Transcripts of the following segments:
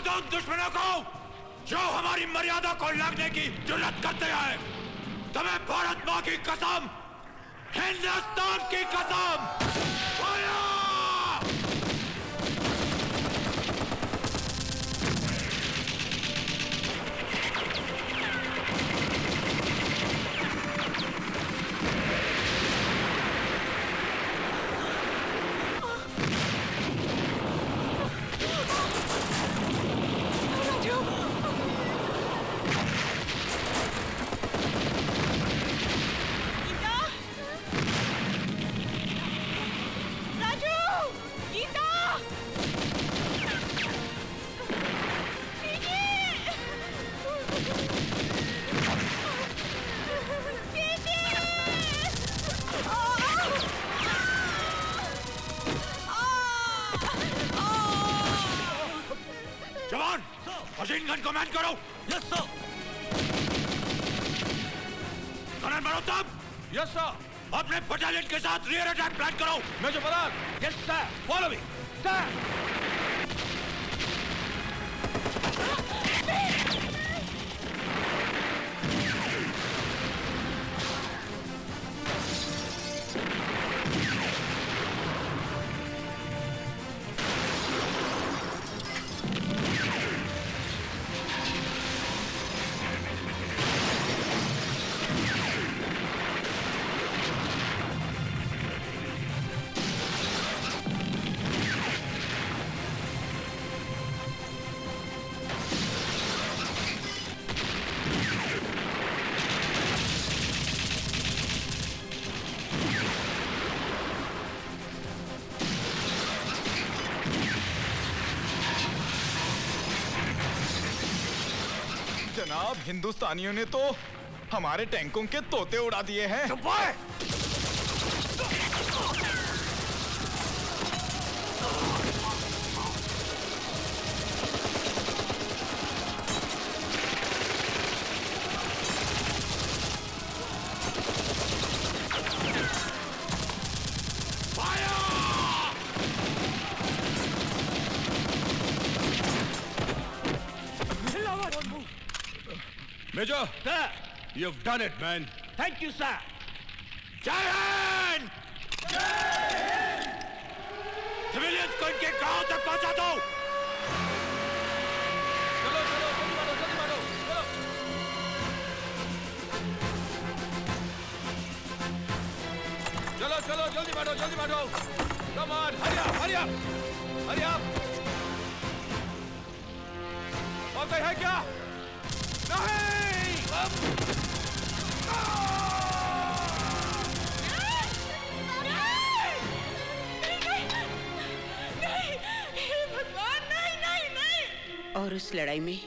दो उन दुश्मनों को जो हमारी मर्यादा को लगने की जुर्रत करते हैं। तुम्हें भारत माँ की कसम, हिंदुस्तान की कसम। मशीन गन कमांड करो। Yes sir. Kanan Malhotra. Yes sir. अपने बटालियन के साथ रियर अटैक प्लान करो। Major Parag. Yes sir. Follow me sir. जनाब, हिंदुस्तानियों ने तो हमारे टैंकों के तोते उड़ा दिए हैं। Major, sir, you've done it, man. Thank you, sir. Jai Hind! Jai Hind! Civilians को इनके गांव तक पहुंचा दो। चलो चलो जल्दी मारो चलो। चलो जल्दी मारो। Come on, hurry up. और कोई है क्या? नहीं! और उस लड़ाई में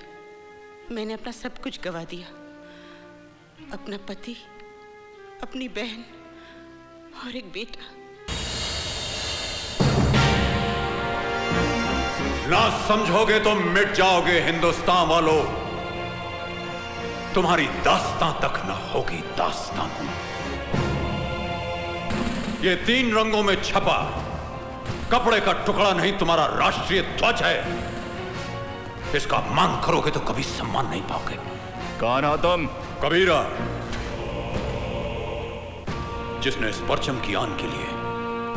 मैंने अपना सब कुछ गवा दिया, अपना पति, अपनी बहन और एक बेटा। ना समझोगे तो मिट जाओगे हिंदुस्तान वालों। तुम्हारी दास्तां तक न होगी दास्तां। ये 3 रंगों में छपा कपड़े का टुकड़ा नहीं तुम्हारा राष्ट्रीय ध्वज है। इसका मांग करोगे तो कभी सम्मान नहीं पाओगे। कौन हो तुम? कबीरा, जिसने इस परचम की आन के लिए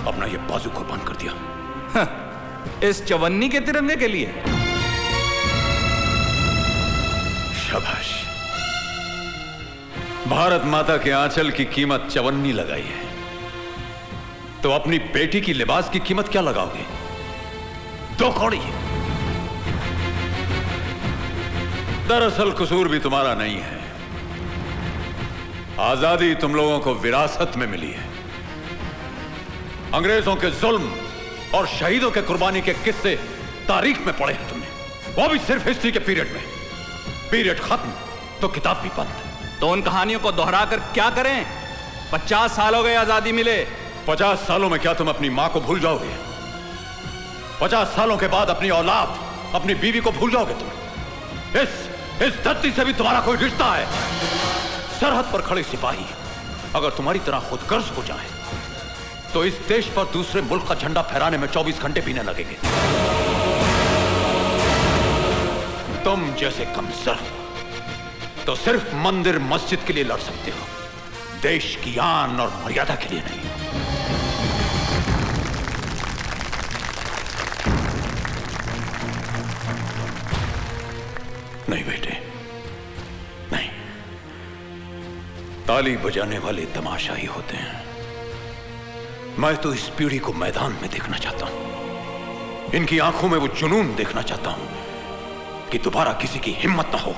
अपना ये बाजू कुर्बान कर दिया। इस चवन्नी के तिरंगे के लिए? शाबाश। भारत माता के आंचल की कीमत चवन्नी लगाई है, तो अपनी बेटी की लिबास की कीमत क्या लगाओगे? 2 कौड़ी। दरअसल कसूर भी तुम्हारा नहीं है। आजादी तुम लोगों को विरासत में मिली है। अंग्रेजों के जुल्म और शहीदों के कुर्बानी के किस्से तारीख में पढ़े हैं तुमने, वो भी सिर्फ हिस्ट्री के पीरियड में। पीरियड खत्म तो किताब भी बंद। तो उन कहानियों को दोहरा कर क्या करें? 50 साल हो गए आजादी मिले। 50 सालों में क्या तुम अपनी मां को भूल जाओगे? 50 सालों के बाद अपनी औलाद, अपनी बीवी को भूल जाओगे तुम? इस धरती से भी तुम्हारा कोई रिश्ता है? सरहद पर खड़े सिपाही अगर तुम्हारी तरह खुदगर्ज हो जाए तो इस देश पर दूसरे मुल्क का झंडा फहराने में 24 घंटे भी न लगेंगे। तुम जैसे कमजोर तो सिर्फ मंदिर मस्जिद के लिए लड़ सकते हो, देश की आन और मर्यादा के लिए नहीं। नहीं बेटे, नहीं। ताली बजाने वाले तमाशा ही होते हैं। मैं तो इस पीढ़ी को मैदान में देखना चाहता हूं। इनकी आंखों में वो जुनून देखना चाहता हूं कि दोबारा किसी की हिम्मत ना हो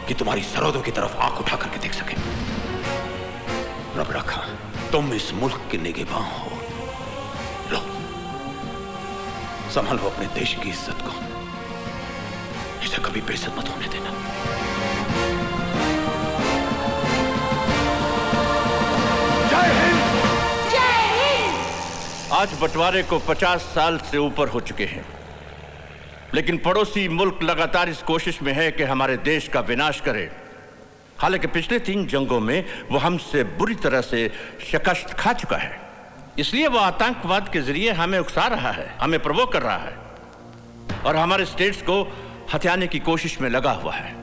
कि तुम्हारी सरहदों की तरफ आंख उठा करके देख सके। रब रखा तुम इस मुल्क के निगहबान हो। लो, संभालो अपने देश की इज्जत को, इसे कभी बेइज्जत मत होने देना। जय हिंद। जय हिंद। आज बंटवारे को 50 साल से ऊपर हो चुके हैं, लेकिन पड़ोसी मुल्क लगातार इस कोशिश में है कि हमारे देश का विनाश करे। हालांकि पिछले 3 जंगों में वो हमसे बुरी तरह से शिकस्त खा चुका है, इसलिए वो आतंकवाद के जरिए हमें उकसा रहा है, हमें प्रवोक कर रहा है और हमारे स्टेट्स को हथियाने की कोशिश में लगा हुआ है।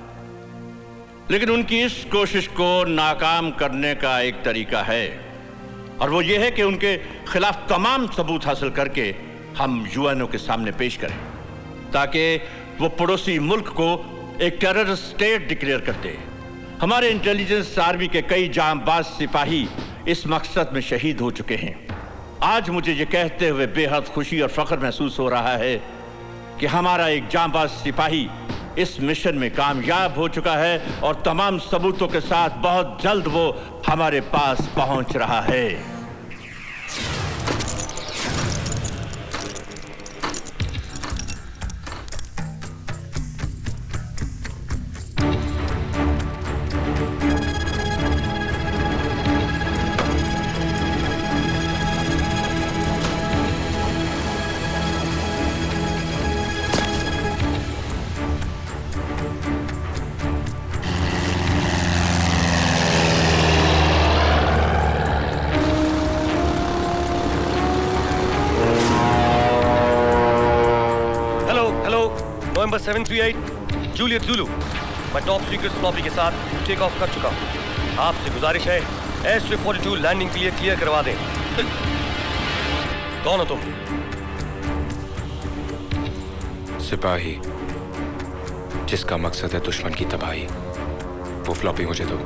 लेकिन उनकी इस कोशिश को नाकाम करने का एक तरीका है, और वो ये है कि उनके खिलाफ तमाम सबूत हासिल करके हम यूएनओ के सामने पेश करें, ताकि वो पड़ोसी मुल्क को एक टेररिस्ट स्टेट डिक्लेयर करते। हमारे इंटेलिजेंस आर्मी के कई जांबाज सिपाही इस मकसद में शहीद हो चुके हैं। आज मुझे ये कहते हुए बेहद खुशी और फख्र महसूस हो रहा है कि हमारा एक जांबाज सिपाही इस मिशन में कामयाब हो चुका है और तमाम सबूतों के साथ बहुत जल्द वो हमारे पास पहुंच रहा है। नवंबर 738 जूलियट ज़ुलू, मैं टॉप सीक्रेट फ्लॉपी के साथ टेक ऑफ कर चुका हूँ। आपसे गुजारिश है एयर स्ट्रिप 42 लैंडिंग के लिए क्लियर करवा दें। कौन हो तुम? सिपाही जिसका मकसद है दुश्मन की तबाही। वो फ्लॉपी मुझे दो।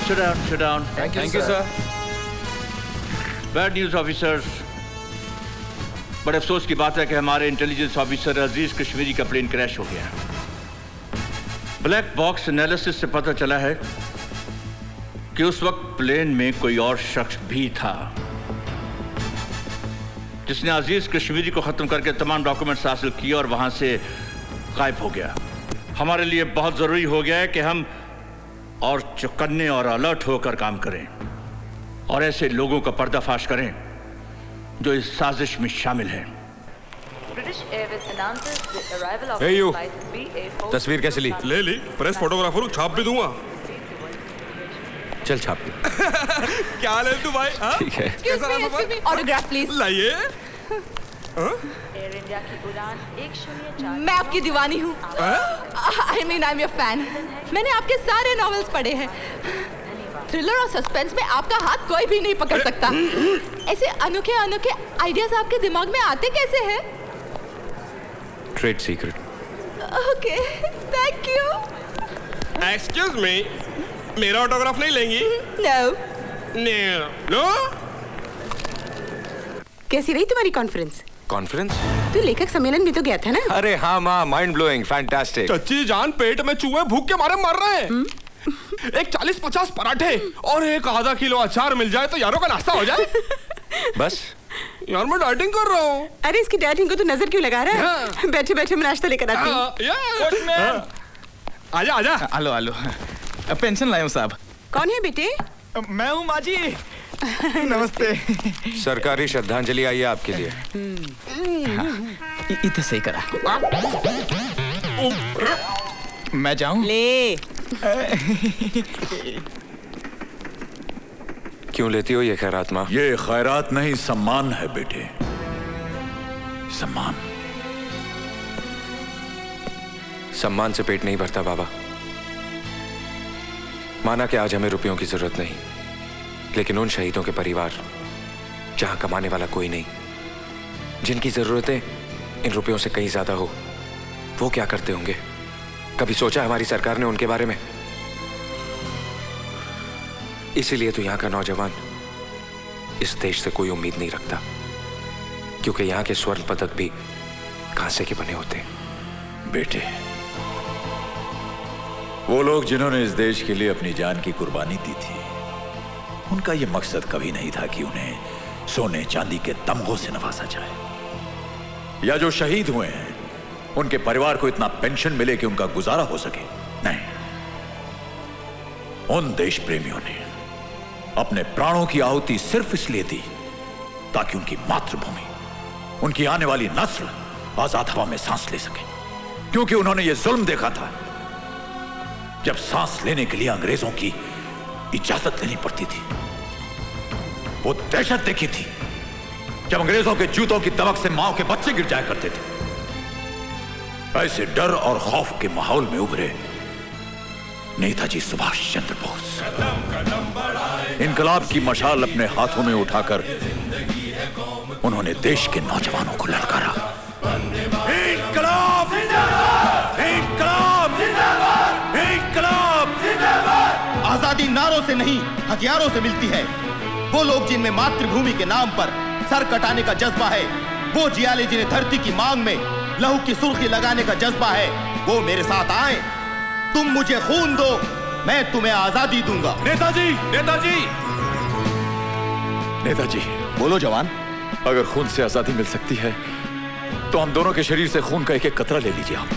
Sit down. Thank you, sir. Bad news officers, बड़े अफसोस की बात है कि हमारे इंटेलिजेंस ऑफिसर अजीज कश्मीरी का प्लेन क्रैश हो गया। ब्लैक बॉक्स एनालिसिस से पता चला है कि उस वक्त प्लेन में कोई और शख्स भी था जिसने अजीज कश्मीरी को खत्म करके तमाम डॉक्यूमेंट्स हासिल किए और वहां से गायब हो गया। हमारे लिए बहुत जरूरी हो गया है कि हम और चौकन्ने और अलर्ट होकर काम करें और ऐसे लोगों का पर्दाफाश करें जो इस साजिश में शामिल हैं। Hey you. तस्वीर कैसे ली? ले ली, प्रेस फोटोग्राफर हूँ, छाप भी दूंगा। चल छाप दे। क्या ले तू भाई? ठीक है। कैसा रहा सफर? Autograph please. लाइए। एयर इंडिया की उड़ान 104। मैं आपकी दीवानी हूँ। I mean I am your fan. मैंने आपके सारे नॉवेल्स पढ़े हैं। थ्रिलर और सस्पेंस में आपका हाथ कोई भी नहीं पकड़ सकता। ऐसे अनोखे अनोखे आइडियाज आपके दिमाग में आते कैसे हैं? Trade secret. Okay, thank you. Excuse me, मेरा ऑटोग्राफ नहीं लेंगी? नो। नो? कैसी रही तुम्हारी कॉन्फ्रेंस? कॉन्फ्रेंस? तू लेखक सम्मेलन में तो गया था ना? अरे हाँ माँ, माइंड ब्लोइंग, फैंटास्टिक। चच्ची जान, पेट में चूहे भूख के मारे मर रहे हैं। एक 40-50 पराठे और एक आधा किलो अचार मिल जाए तो यारों का नाश्ता हो जाए। बस यार मैं डाइटिंग कर रहा हूँ। अरे इसकी डाइटिंग को तो नजर क्यों लगा रहा है? बैठे बैठे मैं नाश्ता लेकर आती हूँ। आजा आजा। आलो आलो, पेंशन लाया हूँ साहब। कौन है बेटे? मैं हूँ माँ जी। नमस्ते। सरकारी श्रद्धांजलि आई है आपके लिए। इतना सही करा। मैं जाऊँ? ले। क्यों लेती हो ये खैरात माँ? ये खैरात नहीं, सम्मान है बेटे, सम्मान। सम्मान से पेट नहीं भरता बाबा। माना कि आज हमें रुपयों की जरूरत नहीं, लेकिन उन शहीदों के परिवार जहां कमाने वाला कोई नहीं, जिनकी जरूरतें इन रुपयों से कहीं ज्यादा हो, वो क्या करते होंगे? कभी सोचा हमारी सरकार ने उनके बारे में? इसीलिए तो यहां का नौजवान इस देश से कोई उम्मीद नहीं रखता, क्योंकि यहां के स्वर्ण पदक भी कांसे के बने होते हैं। बेटे, वो लोग जिन्होंने इस देश के लिए अपनी जान की कुर्बानी दी थी, उनका यह मकसद कभी नहीं था कि उन्हें सोने चांदी के तमगों से नवाजा जाए, या जो शहीद हुए हैं उनके परिवार को इतना पेंशन मिले कि उनका गुजारा हो सके। नहीं, उन देश प्रेमियों ने अपने प्राणों की आहुति सिर्फ इसलिए दी ताकि उनकी मातृभूमि, उनकी आने वाली नस्ल आजाद हवा में सांस ले सके। क्योंकि उन्होंने यह जुल्म देखा था, जब सांस लेने के लिए अंग्रेजों की इजाजत लेनी पड़ती थी। वो दहशत देखी थी जब अंग्रेजों के जूतों की दमक से मां के बच्चे गिर जाया करते थे। ऐसे डर और खौफ के माहौल में उभरे नेताजी सुभाष चंद्र बोस। इनकलाब की मशाल अपने हाथों में उठाकर उन्होंने देश के नौजवानों को ललकारा। इनकलाब जिंदाबाद! इनकलाब जिंदाबाद! इनकलाब जिंदाबाद! आजादी नारों से नहीं, हथियारों से मिलती है। वो लोग जिनमें मातृभूमि के नाम पर सर कटाने का जज्बा है, वो जियाले जिन्हें धरती की मांग में लहू की सुर्खी लगाने का जज्बा है, वो मेरे साथ आए। तुम मुझे खून दो, मैं तुम्हें आजादी दूंगा। नेताजी, नेताजी, नेताजी, बोलो जवान। अगर खून से आजादी मिल सकती है तो हम दोनों के शरीर से खून का एक एक कतरा ले लीजिए आप।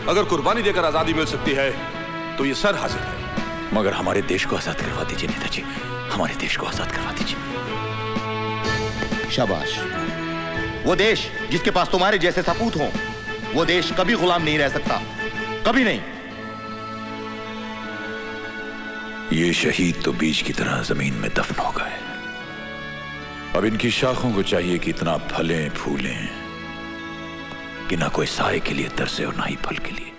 अगर कुर्बानी देकर आजादी मिल सकती है तो ये सर हाजिर है। मगर हमारे देश को आजाद करवा दीजिए नेताजी, हमारे देश को आजाद करवा दीजिए। शाबाश। वो देश जिसके पास तुम्हारे जैसे सपूत हों, वो देश कभी गुलाम नहीं रह सकता, कभी नहीं। ये शहीद तो बीज की तरह जमीन में दफन हो गए। अब इनकी शाखों को चाहिए कि इतना फलें फूलें कि ना कोई साए के लिए तरसे और ना ही फल के लिए।